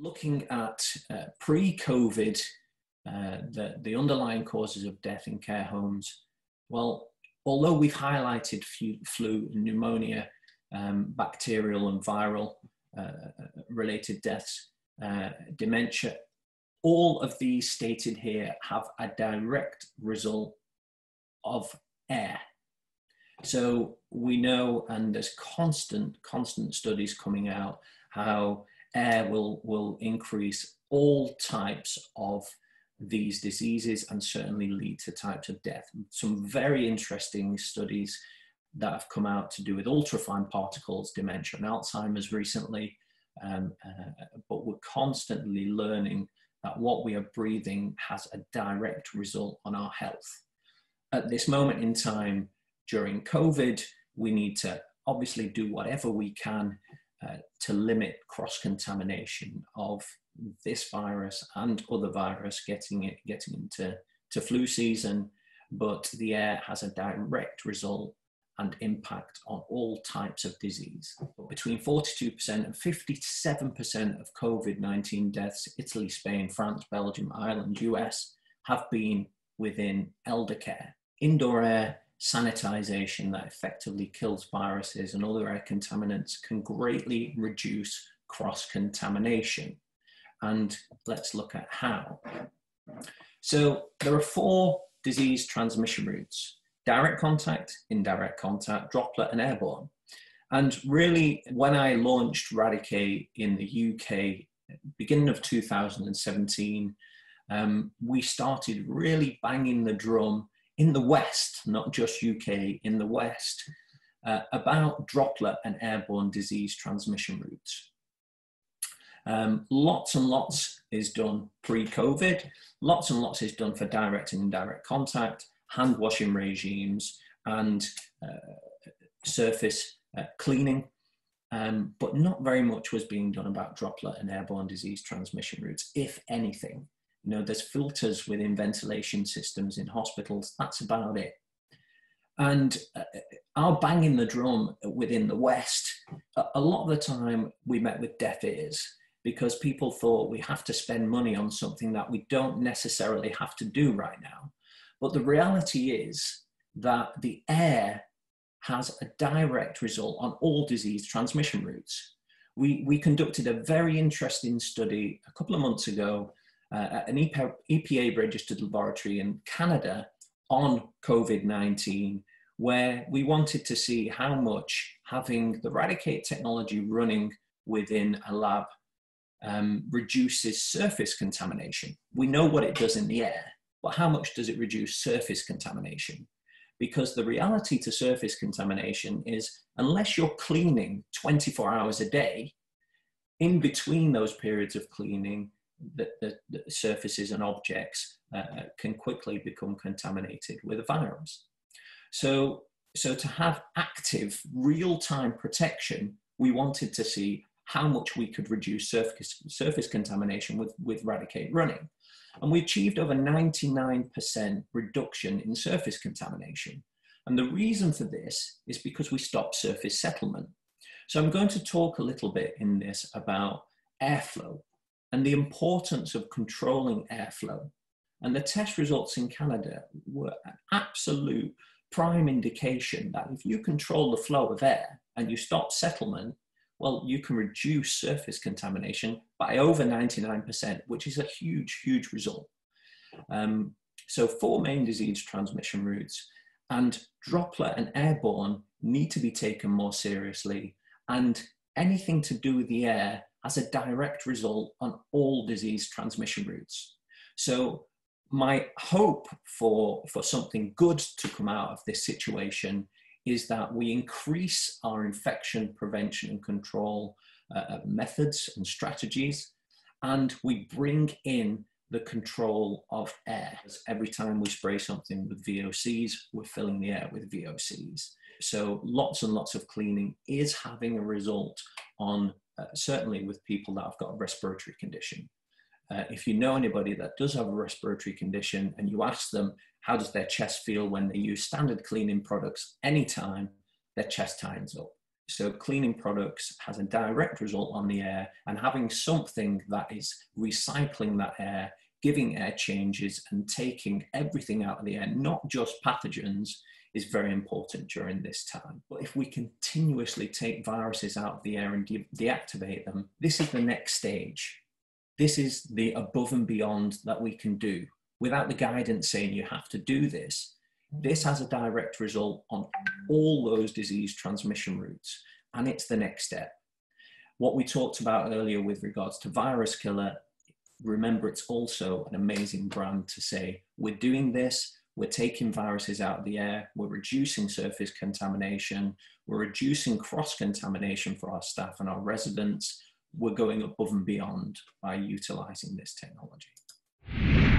Looking at pre-COVID, the underlying causes of death in care homes, well, although we've highlighted flu, pneumonia, bacterial and viral related deaths, dementia, all of these stated here have a direct result of air. So we know, and there's constant studies coming out, how air will increase all types of these diseases and certainly lead to types of death. Some very interesting studies that have come out to do with ultrafine particles, dementia and Alzheimer's recently, but we're constantly learning that what we are breathing has a direct result on our health. At this moment in time, during COVID, we need to obviously do whatever we can to limit cross-contamination of this virus and other virus getting into flu season, but the air has a direct result and impact on all types of disease. Between 42% and 57% of COVID-19 deaths, Italy, Spain, France, Belgium, Ireland, US, have been within elder care. Indoor air sanitization that effectively kills viruses and other air contaminants can greatly reduce cross-contamination. And let's look at how. So there are 4 disease transmission routes: direct contact, indirect contact, droplet, and airborne. And really, when I launched Eradicate in the UK, beginning of 2017, we started really banging the drum in the West, not just UK, in the West, about droplet and airborne disease transmission routes. Lots and lots is done pre-COVID, lots and lots is done for direct and indirect contact, hand washing regimes, and surface cleaning, but not very much was being done about droplet and airborne disease transmission routes, if anything. You know, there's filters within ventilation systems in hospitals, that's about it. And our banging the drum within the West, a lot of the time we met with deaf ears, because people thought we have to spend money on something that we don't necessarily have to do right now. But the reality is that the air has a direct result on all disease transmission routes. We conducted a very interesting study a couple of months ago at an EPA-registered laboratory in Canada on COVID-19, where we wanted to see how much having the Eradicate technology running within a lab reduces surface contamination. We know what it does in the air, but how much does it reduce surface contamination? Because the reality to surface contamination is, unless you're cleaning 24 hours a day, in between those periods of cleaning, the surfaces and objects can quickly become contaminated with a virus. So to have active real-time protection, we wanted to see how much we could reduce surface contamination with Eradicate running. And we achieved over 99% reduction in surface contamination. And the reason for this is because we stopped surface settlement. So I'm going to talk a little bit in this about airflow and the importance of controlling airflow. And the test results in Canada were an absolute prime indication that if you control the flow of air and you stop settlement, well, you can reduce surface contamination by over 99%, which is a huge, huge result. So 4 main disease transmission routes, and droplet and airborne need to be taken more seriously, and anything to do with the air has a direct result on all disease transmission routes. So my hope for something good to come out of this situation is that we increase our infection prevention and control methods and strategies, and we bring in the control of air. Every time we spray something with VOCs, we're filling the air with VOCs. So lots and lots of cleaning is having a result on, certainly with people that have got a respiratory condition. If you know anybody that does have a respiratory condition and you ask them, how does their chest feel when they use standard cleaning products anytime, their chest tightens up. So cleaning products has a direct result on the air, and having something that is recycling that air, giving air changes and taking everything out of the air, not just pathogens, is very important during this time. But if we continuously take viruses out of the air and deactivate them, this is the next stage. This is the above and beyond that we can do without the guidance saying you have to do this. This has a direct result on all those disease transmission routes, and it's the next step. What we talked about earlier with regards to Viruskiller, remember, it's also an amazing brand to say, we're doing this, we're taking viruses out of the air, we're reducing surface contamination, we're reducing cross-contamination for our staff and our residents, we're going above and beyond by utilizing this technology.